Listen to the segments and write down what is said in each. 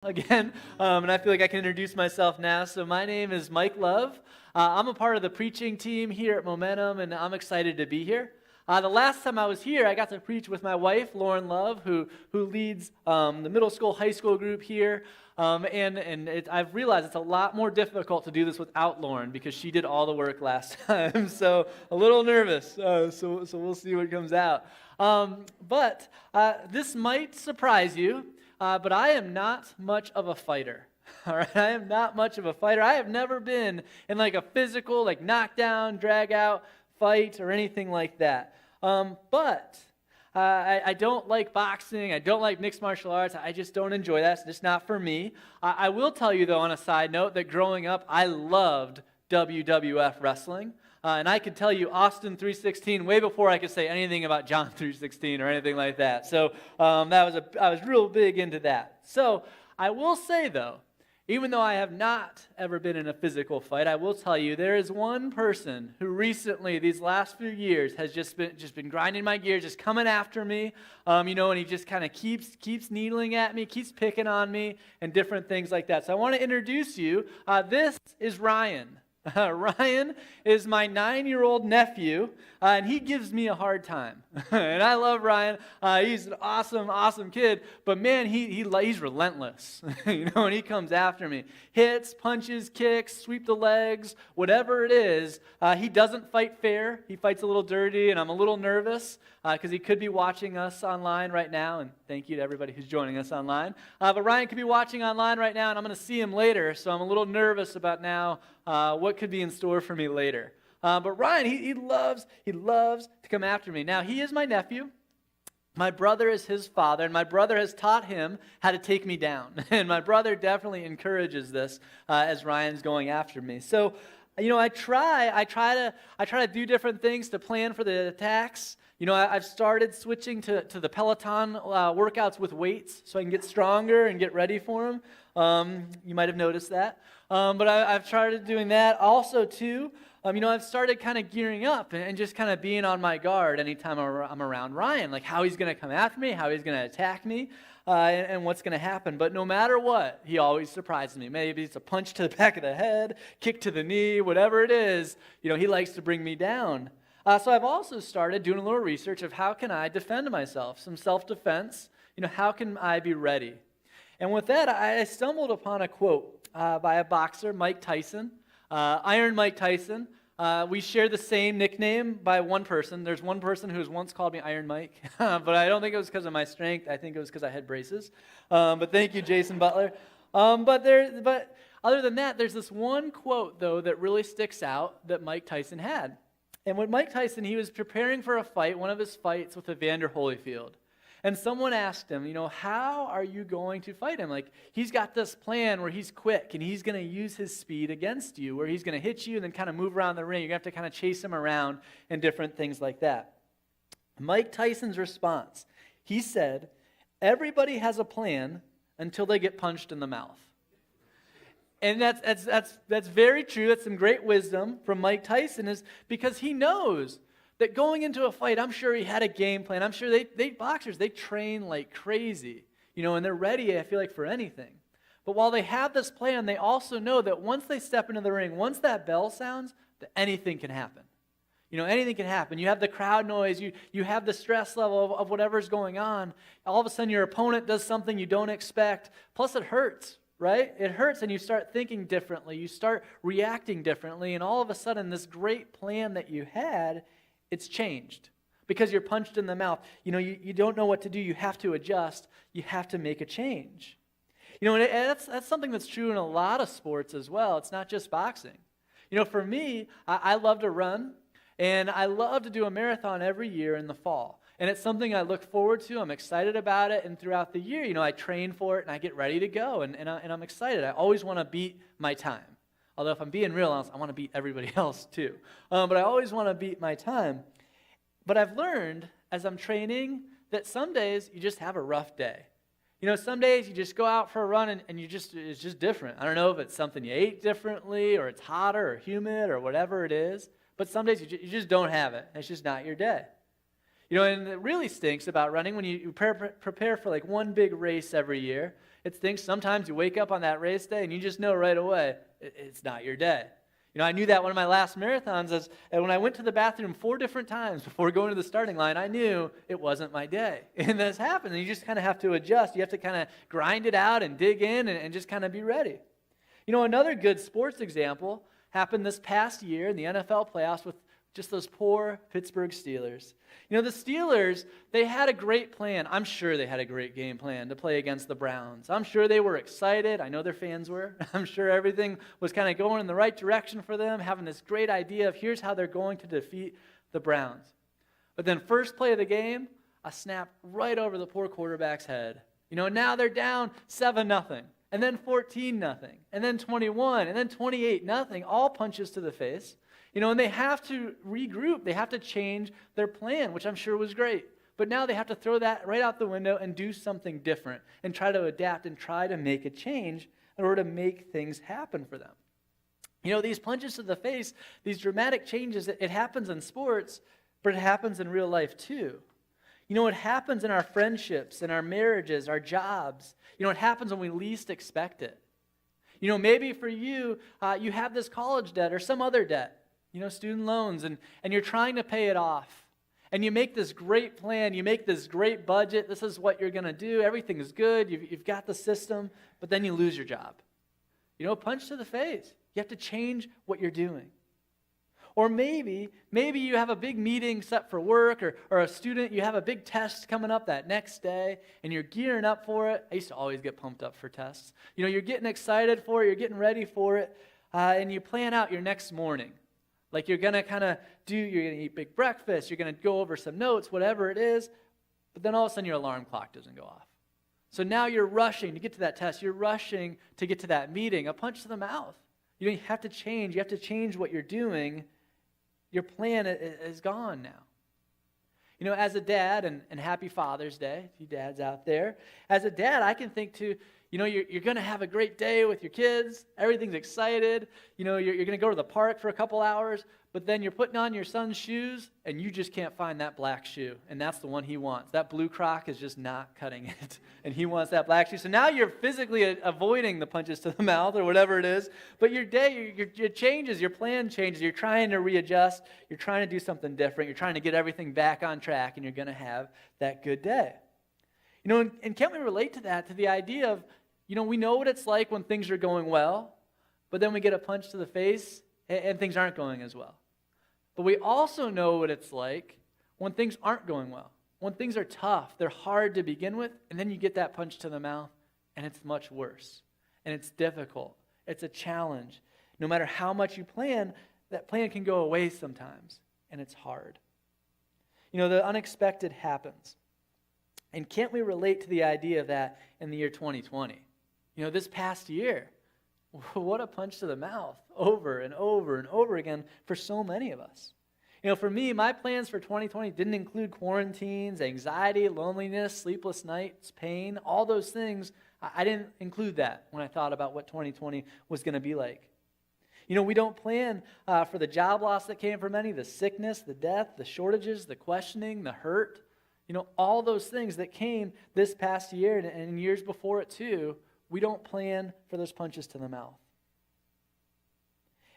Again, and I feel like I can introduce myself now. So my name is Mike Love. I'm a part of the preaching team here at Momentum, and I'm excited to be here. The last time I was here, I got to preach with my wife, Lauren Love, who leads the middle school, high school group here. I've realized it's a lot more difficult to do this without Lauren because she did all the work last time. So a little nervous. So we'll see what comes out. But this might surprise you. But I am not much of a fighter. All right, I am not much of a fighter. I have never been in like a physical, like knockdown, drag out fight or anything like that. But I don't like boxing. I don't like mixed martial arts. I just don't enjoy that. It's just not for me. I will tell you, though, on a side note, that growing up, I loved WWF wrestling. And I could tell you Austin 3:16 way before I could say anything about John 3:16 or anything like that. So I was real big into that. So I will say, though, even though I have not ever been in a physical fight, I will tell you there is one person who recently, these last few years, has just been grinding my gears, just coming after me, and he just kind of keeps needling at me, keeps picking on me, and different things like that. So I want to introduce you. This is Ryan. Ryan is my 9-year-old nephew, and he gives me a hard time. And I love Ryan. He's an awesome kid, but man, he's relentless. And he comes after me. Hits, punches, kicks, sweep the legs, whatever it is. He doesn't fight fair. He fights a little dirty, and I'm a little nervous because he could be watching us online right now, and thank you to everybody who's joining us online. But Ryan could be watching online right now, and I'm going to see him later, so I'm a little nervous about now what could be in store for me later. But Ryan, he loves to come after me. Now, he is my nephew. My brother is his father, and my brother has taught him how to take me down. And my brother definitely encourages this as Ryan's going after me. So, I try to do different things to plan for the attacks. I've started switching to the Peloton workouts with weights so I can get stronger and get ready for them. You might have noticed that. But I've started doing that. Also, too, I've started kind of gearing up and just kind of being on my guard anytime I'm around Ryan, like how he's going to come after me, how he's going to attack me, and what's going to happen. But no matter what, he always surprises me. Maybe it's a punch to the back of the head, kick to the knee, whatever it is, he likes to bring me down. So I've also started doing a little research of how can I defend myself, some self-defense, how can I be ready? And with that, I stumbled upon a quote by a boxer, Mike Tyson, Iron Mike Tyson. We share the same nickname by one person. There's one person who has once called me Iron Mike, but I don't think it was because of my strength. I think it was because I had braces. But thank you, Jason Butler. But other than that, there's this one quote, though, that really sticks out that Mike Tyson had. And when Mike Tyson, he was preparing for a fight, one of his fights with Evander Holyfield. And someone asked him, how are you going to fight him? Like, he's got this plan where he's quick and he's going to use his speed against you, where he's going to hit you and then kind of move around the ring. You're going to have to kind of chase him around and different things like that. Mike Tyson's response, he said, everybody has a plan until they get punched in the mouth. And that's very true. That's some great wisdom from Mike Tyson, is because he knows that going into a fight, I'm sure he had a game plan. I'm sure boxers, they train like crazy, and they're ready, I feel like, for anything. But while they have this plan, they also know that once they step into the ring, once that bell sounds, that anything can happen. Anything can happen. You have the crowd noise, you have the stress level of whatever's going on. All of a sudden, your opponent does something you don't expect. Plus, it hurts. Right? It hurts, and you start thinking differently. You start reacting differently, and all of a sudden, this great plan that you had, it's changed because you're punched in the mouth. You don't know what to do. You have to adjust. You have to make a change. And that's something that's true in a lot of sports as well. It's not just boxing. For me, I love to run, and I love to do a marathon every year in the fall. And it's something I look forward to. I'm excited about it. And throughout the year, I train for it and I get ready to go. And I'm excited. I always want to beat my time. Although if I'm being real honest, I want to beat everybody else too. But I always want to beat my time. But I've learned as I'm training that some days you just have a rough day. Some days you just go out for a run and it's just different. I don't know if it's something you ate differently or it's hotter or humid or whatever it is. But some days you just don't have it. It's just not your day. And it really stinks about running when you prepare for like one big race every year. It's things sometimes you wake up on that race day and you just know right away it's not your day. I knew that one of my last marathons is, and when I went to the bathroom 4 different times before going to the starting line, I knew it wasn't my day. And this happens, and you just kind of have to adjust. You have to kind of grind it out and dig in and just kind of be ready. Another good sports example happened this past year in the NFL playoffs with just those poor Pittsburgh Steelers. The Steelers, they had a great plan. I'm sure they had a great game plan to play against the Browns. I'm sure they were excited. I know their fans were. I'm sure everything was kind of going in the right direction for them, having this great idea of here's how they're going to defeat the Browns. But then first play of the game, a snap right over the poor quarterback's head. Now they're down 7-0, and then 14-0, and then 21, and then 28-0, all punches to the face. And they have to regroup. They have to change their plan, which I'm sure was great. But now they have to throw that right out the window and do something different and try to adapt and try to make a change in order to make things happen for them. These punches to the face, these dramatic changes, it happens in sports, but it happens in real life too. It happens in our friendships, in our marriages, our jobs. It happens when we least expect it. Maybe for you, you have this college debt or some other debt. Student loans, and you're trying to pay it off. And you make this great plan, you make this great budget, this is what you're going to do, everything is good, you've got the system, but then you lose your job. Punch to the face. You have to change what you're doing. Or maybe you have a big meeting set for work, or a student, you have a big test coming up that next day, and you're gearing up for it. I used to always get pumped up for tests. You're getting excited for it, you're getting ready for it, and you plan out your next morning. Like you're going to you're going to eat big breakfast, you're going to go over some notes, whatever it is, but then all of a sudden your alarm clock doesn't go off. So now you're rushing to get to that test, you're rushing to get to that meeting, a punch to the mouth. You have to change what you're doing. Your plan is gone now. As a dad, and happy Father's Day, if you dads out there, as a dad, I can think too, you're going to have a great day with your kids. Everything's excited. You're going to go to the park for a couple hours, but then you're putting on your son's shoes, and you just can't find that black shoe, and that's the one he wants. That blue Croc is just not cutting it, and he wants that black shoe. So now you're physically avoiding the punches to the mouth or whatever it is, but your day, it changes, your plan changes. You're trying to readjust. You're trying to do something different. You're trying to get everything back on track, and you're going to have that good day. And can't we relate to that, to the idea of, we know what it's like when things are going well, but then we get a punch to the face and things aren't going as well. But we also know what it's like when things aren't going well, when things are tough, they're hard to begin with, and then you get that punch to the mouth, and it's much worse, and it's difficult. It's a challenge. No matter how much you plan, that plan can go away sometimes, and it's hard. The unexpected happens. And can't we relate to the idea of that in the year 2020? This past year, what a punch to the mouth over and over and over again for so many of us. For me, my plans for 2020 didn't include quarantines, anxiety, loneliness, sleepless nights, pain, all those things. I didn't include that when I thought about what 2020 was going to be like. We don't plan for the job loss that came for many, the sickness, the death, the shortages, the questioning, the hurt. All those things that came this past year and years before it too. We don't plan for those punches to the mouth.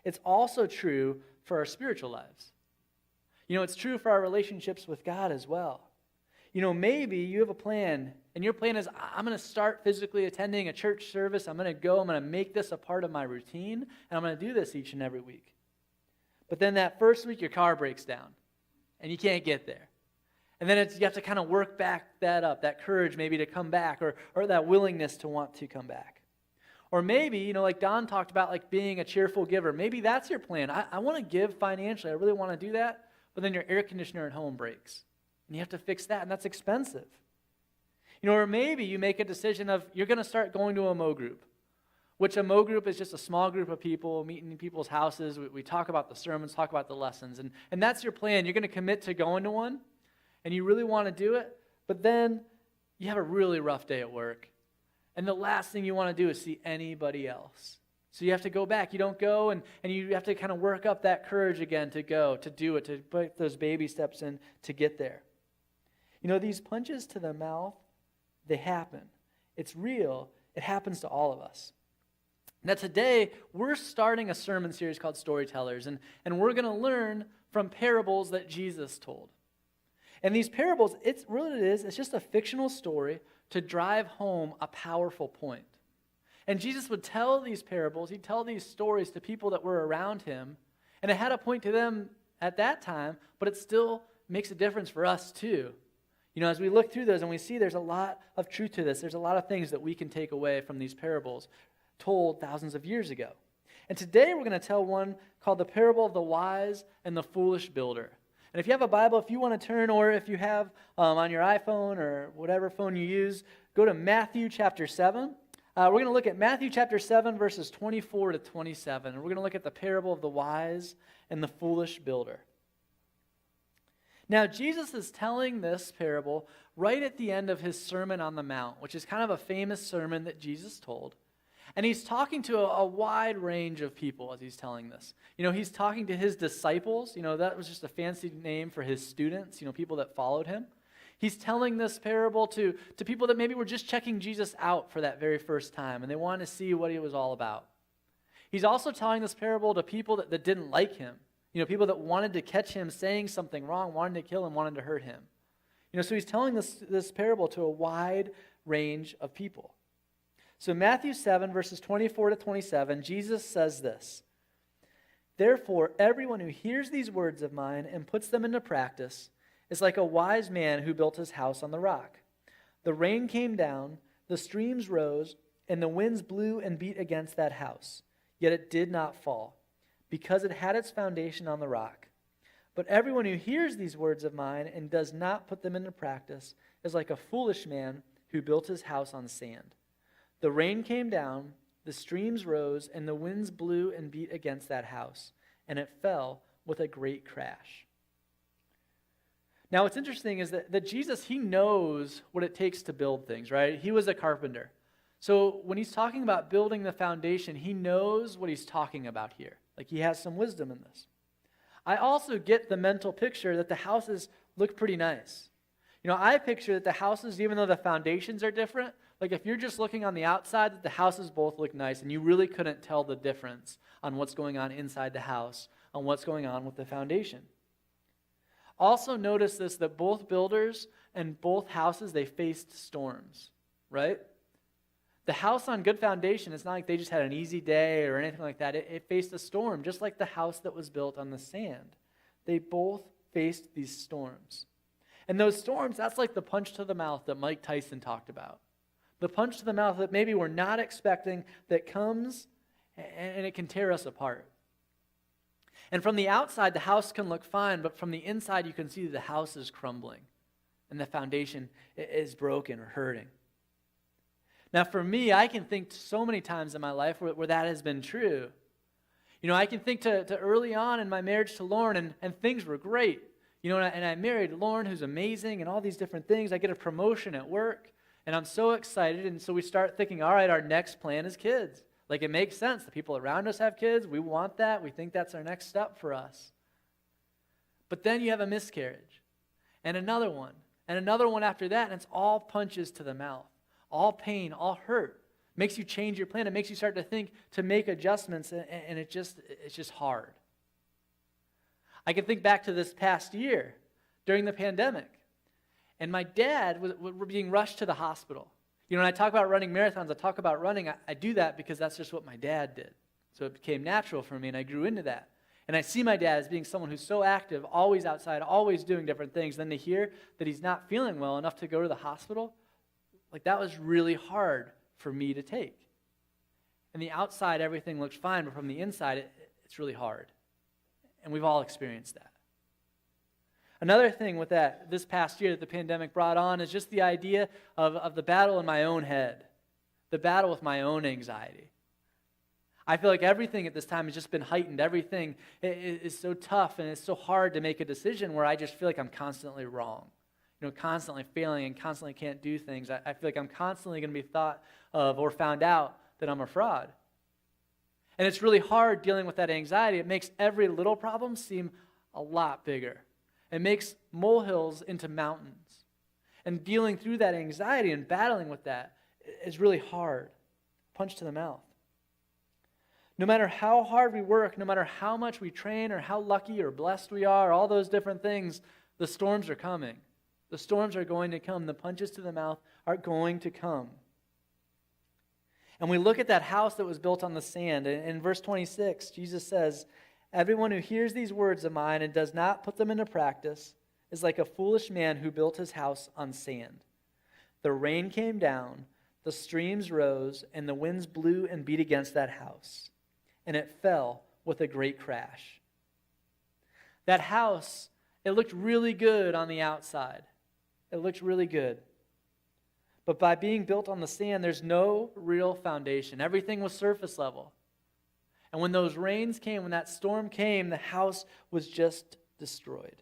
It's also true for our spiritual lives. It's true for our relationships with God as well. Maybe you have a plan, and your plan is, I'm going to start physically attending a church service. I'm going to make this a part of my routine, and I'm going to do this each and every week. But then that first week, your car breaks down, and you can't get there. And then you have to kind of work back that up, that courage maybe to come back, or that willingness to want to come back. Or maybe, like Don talked about, like being a cheerful giver. Maybe that's your plan. I want to give financially. I really want to do that. But then your air conditioner at home breaks. And you have to fix that, and that's expensive. Or maybe you make a decision of you're going to start going to a Mo group, which a Mo group is just a small group of people meeting in people's houses. We talk about the sermons, talk about the lessons. And that's your plan. You're going to commit to going to one. And you really want to do it, but then you have a really rough day at work. And the last thing you want to do is see anybody else. So you have to go back. You don't go, and you have to kind of work up that courage again to go, to do it, to put those baby steps in to get there. These punches to the mouth, they happen. It's real, It happens to all of us. Now today, we're starting a sermon series called Storytellers, and we're going to learn from parables that Jesus told. And these parables, it's just a fictional story to drive home a powerful point. And Jesus would tell these parables, he'd tell these stories to people that were around him, and it had a point to them at that time, but it still makes a difference for us too. As we look through those and we see there's a lot of truth to this, there's a lot of things that we can take away from these parables told thousands of years ago. And today we're going to tell one called the parable of the wise and the foolish builder. And if you have a Bible, if you want to turn, or if you have on your iPhone or whatever phone you use, go to Matthew chapter 7. We're going to look at Matthew chapter 7, verses 24 to 27. And we're going to look at the parable of the wise and the foolish builder. Now, Jesus is telling this parable right at the end of his Sermon on the Mount, which is kind of a famous sermon that Jesus told. And he's talking to a wide range of people as he's telling this. He's talking to his disciples. That was just a fancy name for his students, people that followed him. He's telling this parable to people that maybe were just checking Jesus out for that very first time, and they wanted to see what he was all about. He's also telling this parable to people that didn't like him. People that wanted to catch him saying something wrong, wanted to kill him, wanted to hurt him. So he's telling this parable to a wide range of people. So Matthew 7, verses 24 to 27, Jesus says this: "Therefore, everyone who hears these words of mine and puts them into practice is like a wise man who built his house on the rock. The rain came down, the streams rose, and the winds blew and beat against that house. Yet it did not fall, because it had its foundation on the rock. But everyone who hears these words of mine and does not put them into practice is like a foolish man who built his house on sand. The rain came down, the streams rose, and the winds blew and beat against that house, and it fell with a great crash." Now, what's interesting is that Jesus, he knows what it takes to build things, right? He was a carpenter. So when he's talking about building the foundation, he knows what he's talking about here. Like, he has some wisdom in this. I also get the mental picture that the houses look pretty nice. I picture that the houses, even though the foundations are different, like if you're just looking on the outside, that the houses both look nice, and you really couldn't tell the difference on what's going on inside the house, on what's going on with the foundation. Also notice this, that both builders and both houses, they faced storms, right? The house on good foundation, it's not like they just had an easy day or anything like that. It faced a storm, just like the house that was built on the sand. They both faced these storms. And those storms, that's like the punch to the mouth that Mike Tyson talked about. The punch to the mouth that maybe we're not expecting, that comes and it can tear us apart. And from the outside, the house can look fine, but from the inside, you can see the house is crumbling and the foundation is broken or hurting. Now, for me, I can think so many times in my life where that has been true. I can think to early on in my marriage to Lauren, and things were great. And I married Lauren, who's amazing, and all these different things. I get a promotion at work, and I'm so excited. And so we start thinking, all right, our next plan is kids. Like, it makes sense. The people around us have kids. We want that. We think that's our next step for us. But then you have a miscarriage, and another one after that, and it's all punches to the mouth. All pain, all hurt. Makes you change your plan. It makes you start to think, to make adjustments, and it's just hard. I can think back to this past year during the pandemic, and my dad was being rushed to the hospital. When I talk about running marathons, I talk about running. I do that because that's just what my dad did. So it became natural for me, and I grew into that. And I see my dad as being someone who's so active, always outside, always doing different things. Then to hear that he's not feeling well enough to go to the hospital, like, that was really hard for me to take. And the outside, everything looks fine, but from the inside, it's really hard. And we've all experienced that. Another thing with this past year that the pandemic brought on is just the idea of the battle in my own head, the battle with my own anxiety. I feel like everything at this time has just been heightened. Everything is so tough, and it's so hard to make a decision where I just feel like I'm constantly wrong. Constantly failing and constantly can't do things. I feel like I'm constantly going to be thought of or found out that I'm a fraud. And it's really hard dealing with that anxiety. It makes every little problem seem a lot bigger. It makes molehills into mountains. And dealing through that anxiety and battling with that is really hard. punch to the mouth. No matter how hard we work, no matter how much we train or how lucky or blessed we are, all those different things, the storms are coming. The storms are going to come. The punches to the mouth are going to come. And we look at that house that was built on the sand. In verse 26, Jesus says, "Everyone who hears these words of mine and does not put them into practice is like a foolish man who built his house on sand. The rain came down, the streams rose, and the winds blew and beat against that house, and it fell with a great crash." That house, it looked really good on the outside. It looked really good. But by being built on the sand, there's no real foundation. Everything was surface level. And when those rains came, when that storm came, the house was just destroyed.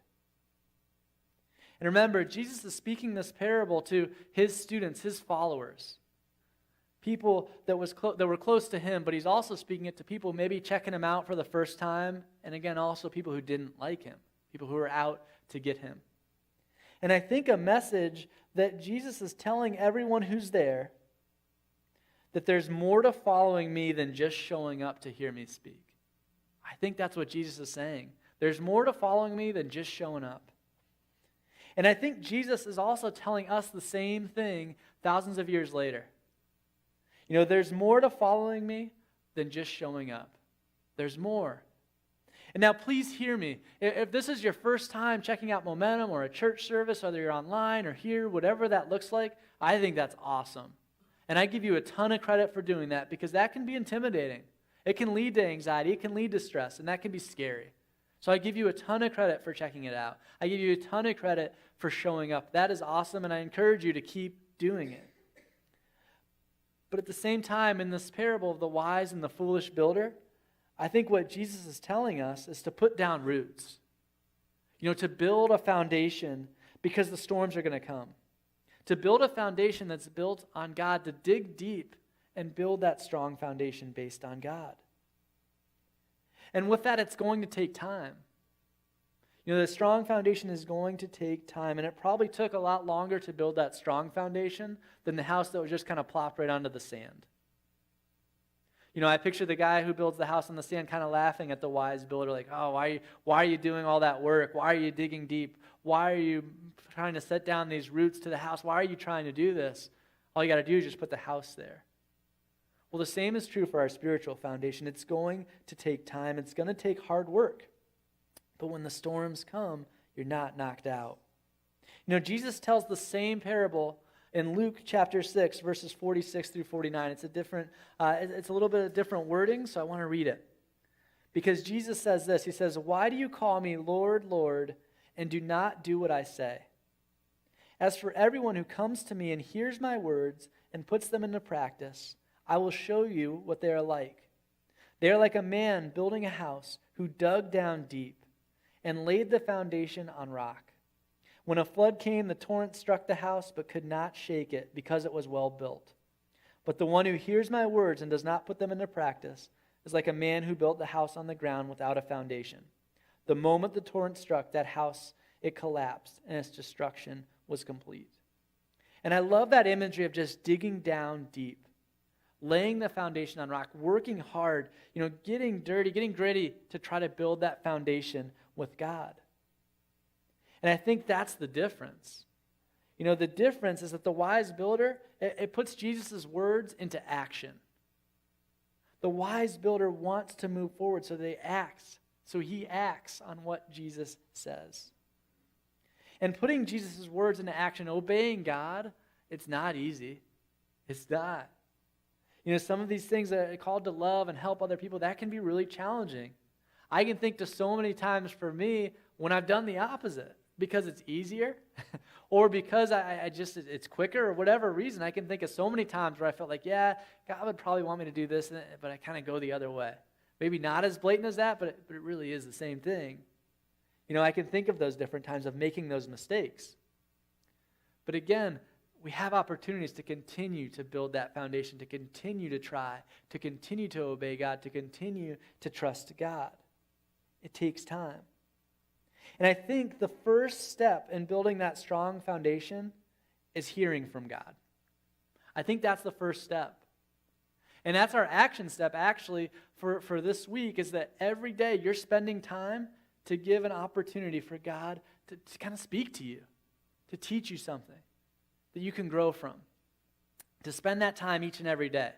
And remember, Jesus is speaking this parable to his students, his followers, people that were close to him, but he's also speaking it to people maybe checking him out for the first time, and again, also people who didn't like him, people who were out to get him. And I think a message that Jesus is telling everyone who's there, that there's more to following me than just showing up to hear me speak. I think that's what Jesus is saying. There's more to following me than just showing up. And I think Jesus is also telling us the same thing thousands of years later. You know, there's more to following me than just showing up. There's more. And now please hear me. If this is your first time checking out Momentum or a church service, whether you're online or here, whatever that looks like, I think that's awesome. And I give you a ton of credit for doing that because that can be intimidating. It can lead to anxiety. It can lead to stress, and that can be scary. So I give you a ton of credit for checking it out. I give you a ton of credit for showing up. That is awesome, and I encourage you to keep doing it. But at the same time, in this parable of the wise and the foolish builder, I think what Jesus is telling us is to put down roots. You know, to build a foundation because the storms are going to come. To build a foundation that's built on God, to dig deep and build that strong foundation based on God. And with that, it's going to take time. You know, the strong foundation is going to take time, and it probably took a lot longer to build that strong foundation than the house that was just kind of plopped right onto the sand. You know, I picture the guy who builds the house on the sand kind of laughing at the wise builder, like, "Oh, why are you doing all that work? Why are you digging deep? Why are you trying to set down these roots to the house? Why are you trying to do this? All you got to do is just put the house there." Well, the same is true for our spiritual foundation. It's going to take time. It's going to take hard work. But when the storms come, you're not knocked out. You know, Jesus tells the same parable in Luke chapter 6, verses 46 through 49. It's a little bit of different wording, so I want to read it. Because Jesus says this. He says, "Why do you call me Lord, Lord, and do not do what I say? As for everyone who comes to me and hears my words and puts them into practice, I will show you what they are like. They are like a man building a house who dug down deep and laid the foundation on rock. When a flood came, the torrent struck the house but could not shake it because it was well built. But the one who hears my words and does not put them into practice is like a man who built the house on the ground without a foundation. The moment the torrent struck that house, it collapsed, and its destruction was complete." And I love that imagery of just digging down deep, laying the foundation on rock, working hard, you know, getting dirty, getting gritty to try to build that foundation with God. And I think that's the difference. You know, the difference is that the wise builder, it puts Jesus' words into action. The wise builder wants to move forward, so he acts on what Jesus says. And putting Jesus' words into action, obeying God, it's not easy. It's not. You know, some of these things that are called to love and help other people, that can be really challenging. I can think to so many times for me when I've done the opposite, because it's easier or because it's quicker or whatever reason. I can think of so many times where I felt like, yeah, God would probably want me to do this, but I kind of go the other way. Maybe not as blatant as that, but it really is the same thing. You know, I can think of those different times of making those mistakes. But again, we have opportunities to continue to build that foundation, to continue to try, to continue to obey God, to continue to trust God. It takes time. And I think the first step in building that strong foundation is hearing from God. I think that's the first step. And that's our action step actually for this week, is that every day you're spending time to give an opportunity for God to kind of speak to you, to teach you something that you can grow from, to spend that time each and every day.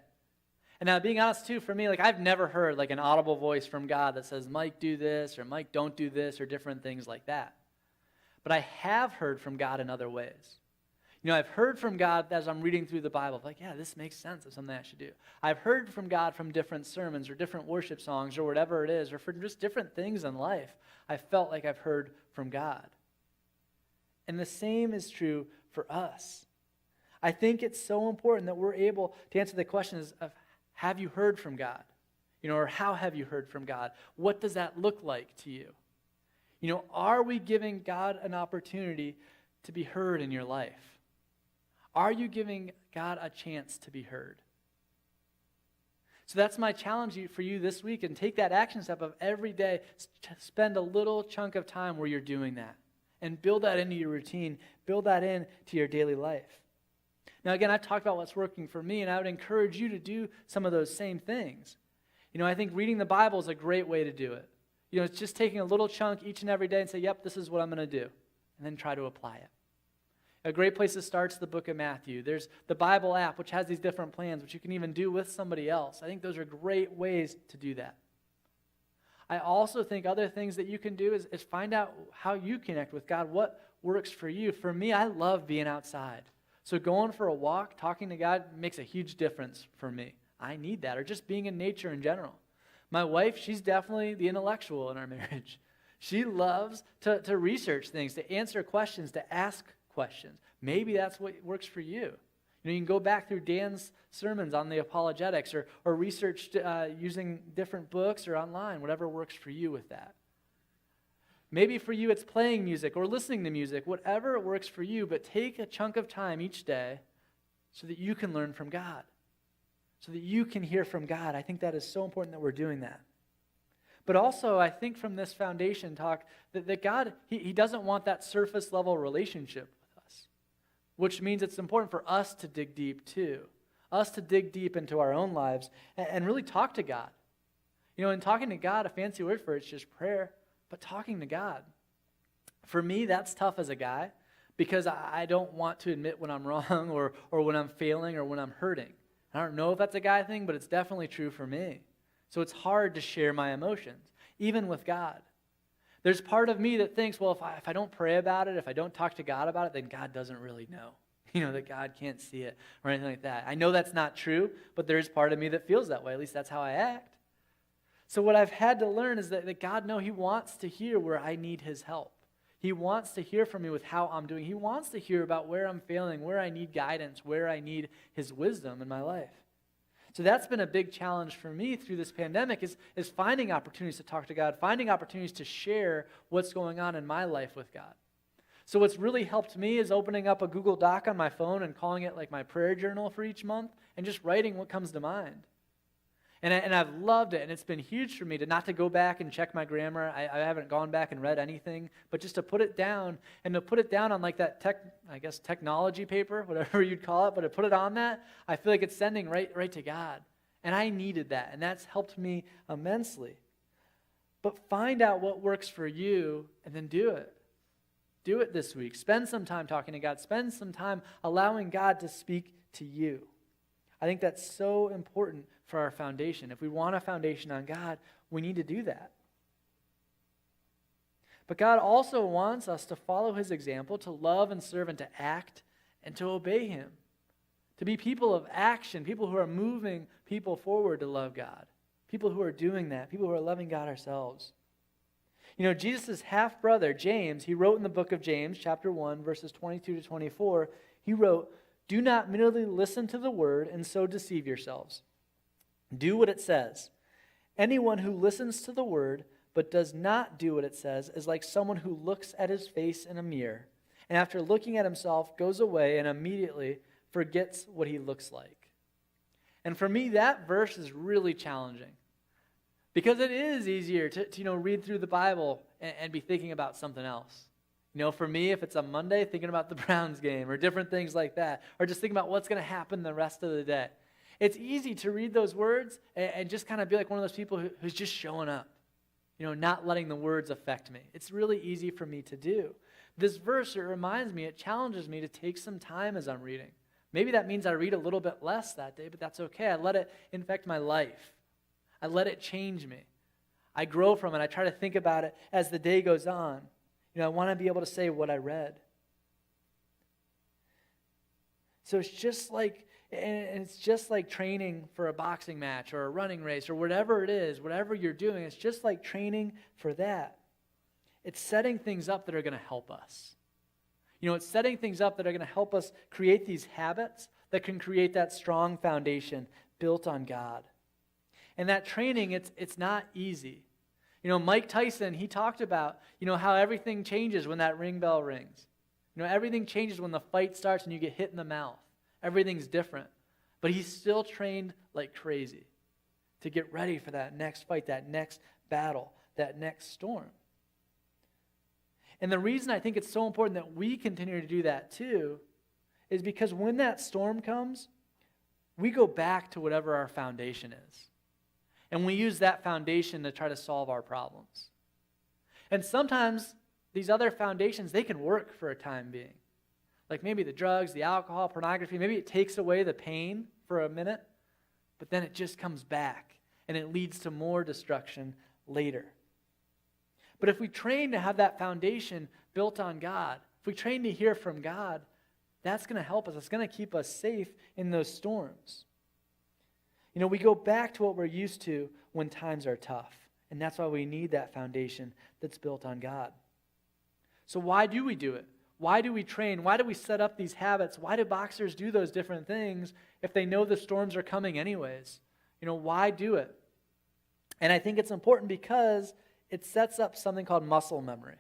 And now, being honest too, for me, like, I've never heard like an audible voice from God that says, Mike, do this, or Mike, don't do this, or different things like that. But I have heard from God in other ways. I've heard from God as I'm reading through the Bible, like, yeah, this makes sense. It's something I should do. I've heard from God from different sermons or different worship songs or whatever it is, or for just different things in life. I felt like I've heard from God. And the same is true for us. I think it's so important that we're able to answer the questions of, have you heard from God? Or how have you heard from God? What does that look like to you? Are we giving God an opportunity to be heard in your life? Are you giving God a chance to be heard? So that's my challenge for you this week, and take that action step of every day, spend a little chunk of time where you're doing that, and build that into your routine, build that into your daily life. Now again, I've talked about what's working for me, and I would encourage you to do some of those same things. I think reading the Bible is a great way to do it. It's just taking a little chunk each and every day and say, yep, this is what I'm going to do, and then try to apply it. A great place to start is the book of Matthew. There's the Bible app, which has these different plans, which you can even do with somebody else. I think those are great ways to do that. I also think other things that you can do is find out how you connect with God, what works for you. For me, I love being outside. So going for a walk, talking to God makes a huge difference for me. I need that, or just being in nature in general. My wife, she's definitely the intellectual in our marriage. She loves to research things, to answer questions, to ask questions. Maybe that's what works for you. You can go back through Dan's sermons on the apologetics, or research using different books or online, whatever works for you with that. Maybe for you it's playing music or listening to music, whatever works for you, but take a chunk of time each day so that you can learn from God, so that you can hear from God. I think that is so important that we're doing that. But also, I think from this foundation talk that God, He doesn't want that surface level relationship with us, which means it's important for us to dig deep too, us to dig deep into our own lives and really talk to God. In talking to God, a fancy word for it is just prayer, but talking to God. For me, that's tough as a guy because I don't want to admit when I'm wrong or when I'm failing or when I'm hurting. I don't know if that's a guy thing, but it's definitely true for me. So it's hard to share my emotions, even with God. There's part of me that thinks, well, if I don't pray about it, if I don't talk to God about it, then God doesn't really know. That God can't see it or anything like that. I know that's not true, but there is part of me that feels that way. At least that's how I act. So what I've had to learn is that God knows He wants to hear where I need His help. He wants to hear from me with how I'm doing. He wants to hear about where I'm failing, where I need guidance, where I need His wisdom in my life. So that's been a big challenge for me through this pandemic is finding opportunities to talk to God, finding opportunities to share what's going on in my life with God. So what's really helped me is opening up a Google Doc on my phone and calling it like my prayer journal for each month and just writing what comes to mind. And I've loved it, and it's been huge for me to not to go back and check my grammar. I haven't gone back and read anything, but just to put it down, and to put it down on like that technology paper, whatever you'd call it, but to put it on that, I feel like it's sending right to God. And I needed that, and that's helped me immensely. But find out what works for you, and then do it. Do it this week. Spend some time talking to God. Spend some time allowing God to speak to you. I think that's so important for our foundation. If we want a foundation on God, we need to do that. But God also wants us to follow His example, to love and serve and to act and to obey Him. To be people of action, people who are moving people forward to love God. People who are doing that, people who are loving God ourselves. Jesus' half-brother, James, he wrote in the book of James, chapter 1, verses 22 to 24, he wrote, "Do not merely listen to the word and so deceive yourselves. Do what it says. Anyone who listens to the word but does not do what it says is like someone who looks at his face in a mirror and after looking at himself goes away and immediately forgets what he looks like." And for me, that verse is really challenging because it is easier to read through the Bible and be thinking about something else. For me, if it's a Monday, thinking about the Browns game or different things like that, or just thinking about what's going to happen the rest of the day. It's easy to read those words and just kind of be like one of those people who's just showing up, not letting the words affect me. It's really easy for me to do. This verse, it reminds me, it challenges me to take some time as I'm reading. Maybe that means I read a little bit less that day, but that's okay. I let it infect my life. I let it change me. I grow from it. I try to think about it as the day goes on. I want to be able to say what I read. So it's just like training for a boxing match or a running race or whatever it is, whatever you're doing. It's just like training for that. It's setting things up that are going to help us. It's setting things up that are going to help us create these habits that can create that strong foundation built on God. And that training, it's not easy. Mike Tyson, he talked about, how everything changes when that ring bell rings. Everything changes when the fight starts and you get hit in the mouth. Everything's different. But he's still trained like crazy to get ready for that next fight, that next battle, that next storm. And the reason I think it's so important that we continue to do that too is because when that storm comes, we go back to whatever our foundation is. And we use that foundation to try to solve our problems. And sometimes these other foundations, they can work for a time being. Like maybe the drugs, the alcohol, pornography, maybe it takes away the pain for a minute, but then it just comes back and it leads to more destruction later. But if we train to have that foundation built on God, if we train to hear from God, that's going to help us. It's going to keep us safe in those storms. We go back to what we're used to when times are tough. And that's why we need that foundation that's built on God. So why do we do it? Why do we train? Why do we set up these habits? Why do boxers do those different things if they know the storms are coming anyways? Why do it? And I think it's important because it sets up something called muscle memory.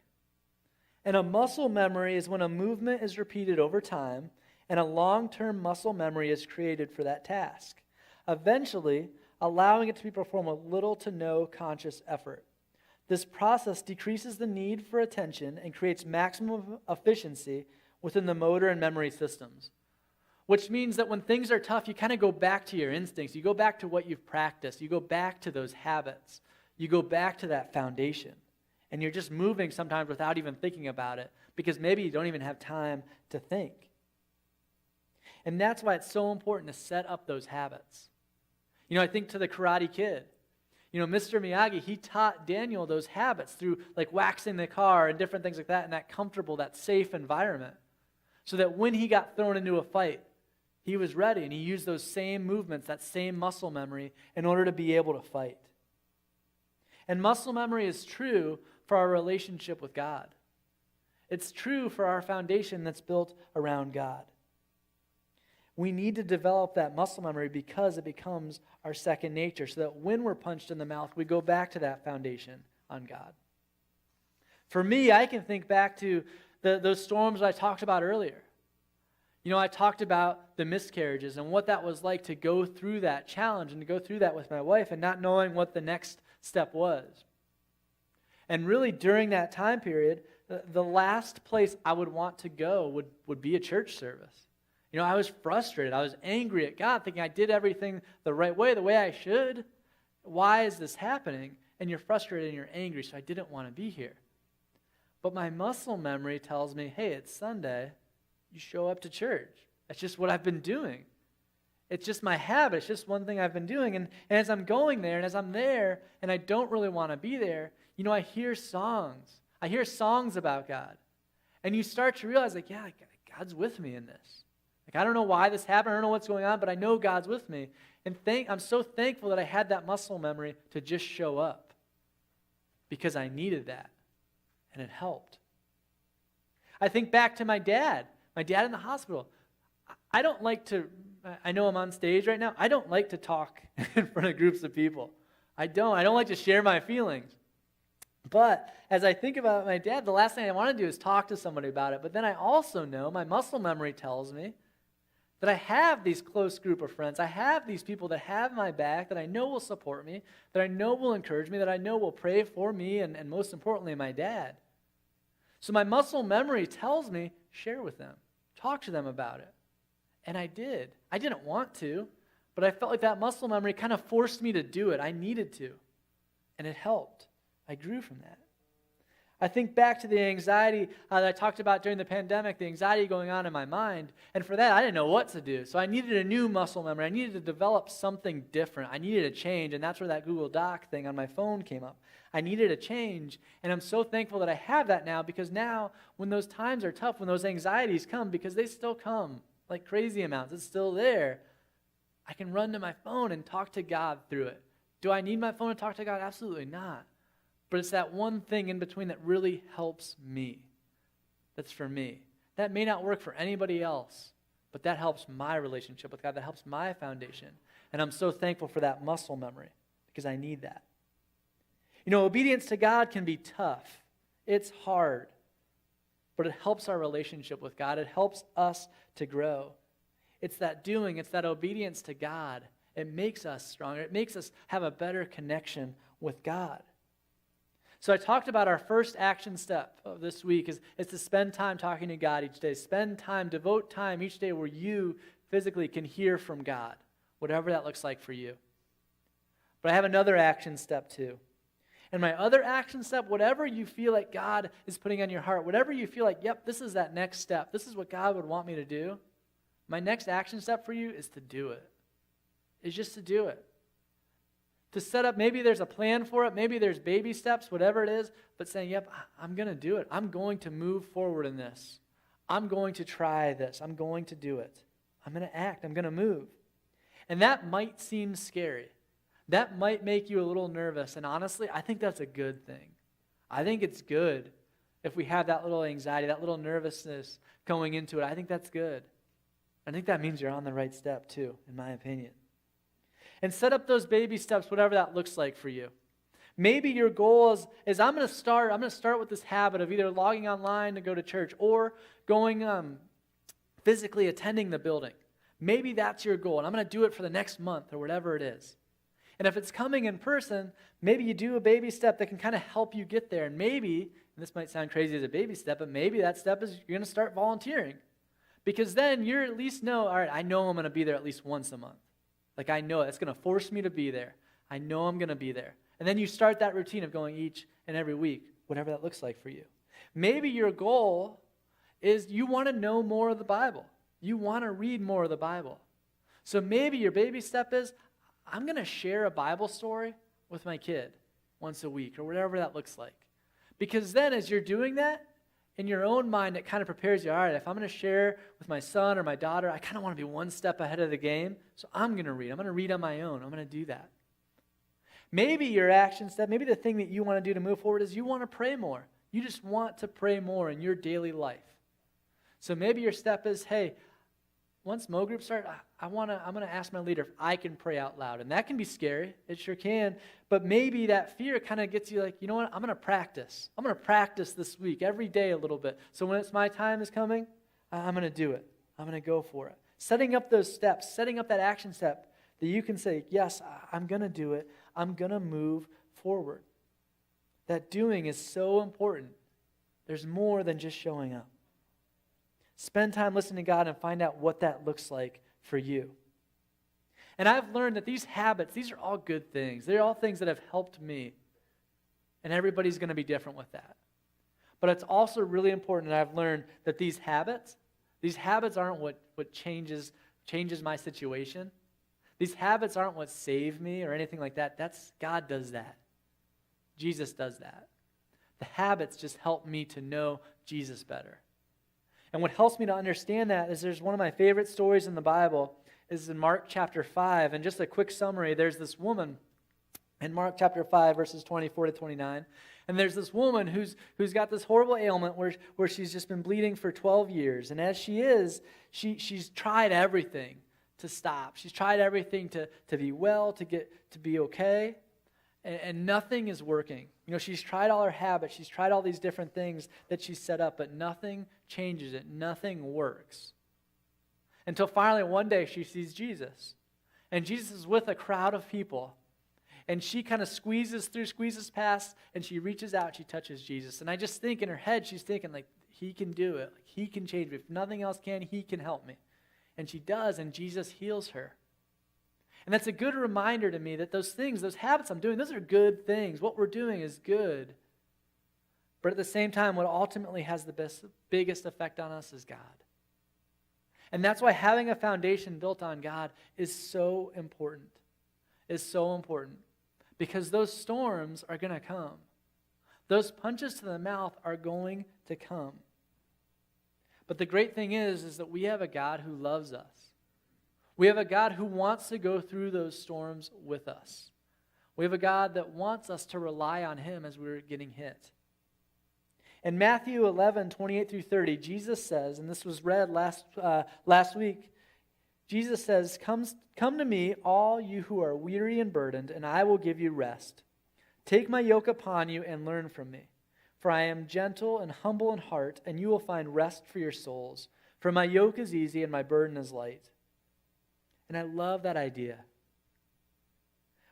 And a muscle memory is when a movement is repeated over time and a long-term muscle memory is created for that task, eventually allowing it to be performed with little to no conscious effort. This process decreases the need for attention and creates maximum efficiency within the motor and memory systems, which means that when things are tough, you kind of go back to your instincts. You go back to what you've practiced. You go back to those habits. You go back to that foundation. And you're just moving sometimes without even thinking about it because maybe you don't even have time to think. And that's why it's so important to set up those habits. I think to the Karate Kid. Mr. Miyagi, he taught Daniel those habits through like waxing the car and different things like that in that comfortable, that safe environment. So that when he got thrown into a fight, he was ready and he used those same movements, that same muscle memory in order to be able to fight. And muscle memory is true for our relationship with God. It's true for our foundation that's built around God. We need to develop that muscle memory because it becomes our second nature so that when we're punched in the mouth, we go back to that foundation on God. For me, I can think back to those storms I talked about earlier. I talked about the miscarriages and what that was like to go through that challenge and to go through that with my wife and not knowing what the next step was. And really during that time period, the last place I would want to go would be a church service. I was frustrated. I was angry at God, thinking I did everything the right way, the way I should. Why is this happening? And you're frustrated and you're angry, so I didn't want to be here. But my muscle memory tells me, hey, it's Sunday. You show up to church. That's just what I've been doing. It's just my habit. It's just one thing I've been doing. And as I'm going there and as I'm there and I don't really want to be there, I hear songs. I hear songs about God. And you start to realize, yeah, God's with me in this. I don't know why this happened. I don't know what's going on, but I know God's with me. And I'm so thankful that I had that muscle memory to just show up because I needed that, and it helped. I think back to my dad in the hospital. I know I'm on stage right now. I don't like to talk in front of groups of people. I don't like to share my feelings. But as I think about my dad, the last thing I want to do is talk to somebody about it. But then I also know, my muscle memory tells me, that I have these close group of friends. I have these people that have my back, that I know will support me, that I know will encourage me, that I know will pray for me, and most importantly, my dad. So my muscle memory tells me, share with them. Talk to them about it. And I did. I didn't want to, But I felt like that muscle memory kind of forced me to do it. I needed to. And it helped. I grew from that. I think back to the anxiety that I talked about during the pandemic, the anxiety going on in my mind. And for that, I didn't know what to do. So I needed a new muscle memory. I needed to develop something different. I needed a change. And that's where that Google Doc thing on my phone came up. I needed a change. And I'm so thankful that I have that now, because now when those times are tough, when those anxieties come, because they still come like crazy amounts, it's still there, I can run to my phone and talk to God through it. Do I need my phone to talk to God? Absolutely not. But it's that one thing in between that really helps me. That's for me. That may not work for anybody else, but that helps my relationship with God. That helps my foundation. And I'm so thankful for that muscle memory, because I need that. You know, obedience to God can be tough. It's hard. But it helps our relationship with God. It helps us to grow. It's that doing, it's that obedience to God. It makes us stronger. It makes us have a better connection with God. So I talked about our first action step of this week is to spend time talking to God each day. Spend time, devote time each day where you physically can hear from God, whatever that looks like for you. But I have another action step too. And my other action step, whatever you feel like God is putting on your heart, whatever you feel like, yep, this is that next step, this is what God would want me to do, my next action step for you is to do it. It's just to do it. To set up, maybe there's a plan for it, maybe there's baby steps, whatever it is, but saying, yep, I'm going to do it. I'm going to move forward in this. I'm going to try this. I'm going to do it. I'm going to act. I'm going to move. And that might seem scary. That might make you a little nervous. And honestly, I think that's a good thing. I think it's good if we have that little anxiety, that little nervousness going into it. I think that's good. I think that means you're on the right step too, in my opinion. And set up those baby steps, whatever that looks like for you. Maybe your goal is I'm going to start with this habit of either logging online to go to church or going physically attending the building. Maybe that's your goal, and I'm going to do it for the next month or whatever it is. And if it's coming in person, maybe you do a baby step that can kind of help you get there. And maybe, and this might sound crazy as a baby step, but maybe that step is you're going to start volunteering. Because then you at least know, all right, I know I'm going to be there at least once a month. Like I know it's going to force me to be there. I know I'm going to be there. And then you start that routine of going each and every week, whatever that looks like for you. Maybe your goal is you want to know more of the Bible. You want to read more of the Bible. So maybe your baby step is, I'm going to share a Bible story with my kid once a week or whatever that looks like. Because then as you're doing that, in your own mind, it kind of prepares you, all right, if I'm going to share with my son or my daughter, I kind of want to be one step ahead of the game, so I'm going to read. I'm going to read on my own. I'm going to do that. Maybe your action step, maybe the thing that you want to do to move forward is you want to pray more. You just want to pray more in your daily life. So maybe your step is, hey, once Mo Group starts, I'm going to ask my leader if I can pray out loud. And that can be scary. It sure can. But maybe that fear kind of gets you like, you know what? I'm going to practice. I'm going to practice this week, every day a little bit. So when it's my time is coming, I'm going to do it. I'm going to go for it. Setting up those steps, setting up that action step that you can say, yes, I'm going to do it. I'm going to move forward. That doing is so important. There's more than just showing up. Spend time listening to God and find out what that looks like for you. And I've learned that these habits, these are all good things. They're all things that have helped me. And everybody's going to be different with that. But it's also really important that I've learned that these habits aren't what changes my situation. These habits aren't what save me or anything like that. God does that. Jesus does that. The habits just help me to know Jesus better. And what helps me to understand that is there's one of my favorite stories in the Bible is in Mark chapter 5. And just a quick summary, there's this woman in Mark chapter 5, verses 24 to 29. And there's this woman who's got this horrible ailment where she's just been bleeding for 12 years. And as she's tried everything to stop. She's tried everything to be well, to be okay. And nothing is working. You know, she's tried all her habits. She's tried all these different things that she's set up, but nothing changes it. Nothing works. Until finally one day she sees Jesus. And Jesus is with a crowd of people. And she kind of squeezes past, and she reaches out, she touches Jesus. And I just think in her head, she's thinking, like, he can do it. Like, he can change me. If nothing else can, he can help me. And she does, and Jesus heals her. And that's a good reminder to me that those things, those habits I'm doing, those are good things. What we're doing is good. But at the same time, what ultimately has the biggest effect on us is God. And that's why having a foundation built on God is so important. Is so important. Because those storms are going to come. Those punches to the mouth are going to come. But the great thing is that we have a God who loves us. We have a God who wants to go through those storms with us. We have a God that wants us to rely on him as we're getting hit. In Matthew 11, 28 through 30, Jesus says, and this was read last week, Jesus says, Come to me, all you who are weary and burdened, and I will give you rest. Take my yoke upon you and learn from me. For I am gentle and humble in heart, and you will find rest for your souls. For my yoke is easy and my burden is light. And I love that idea.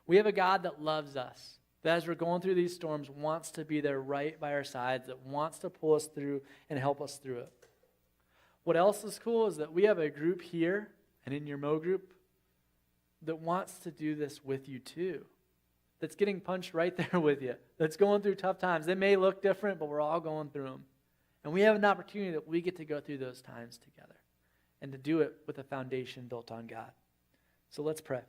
We have a God that loves us, that as we're going through these storms, wants to be there right by our sides, that wants to pull us through and help us through it. What else is cool is that we have a group here and in your Mo group that wants to do this with you too. That's getting punched right there with you. That's going through tough times. They may look different, but we're all going through them. And we have an opportunity that we get to go through those times together and to do it with a foundation built on God. So let's pray.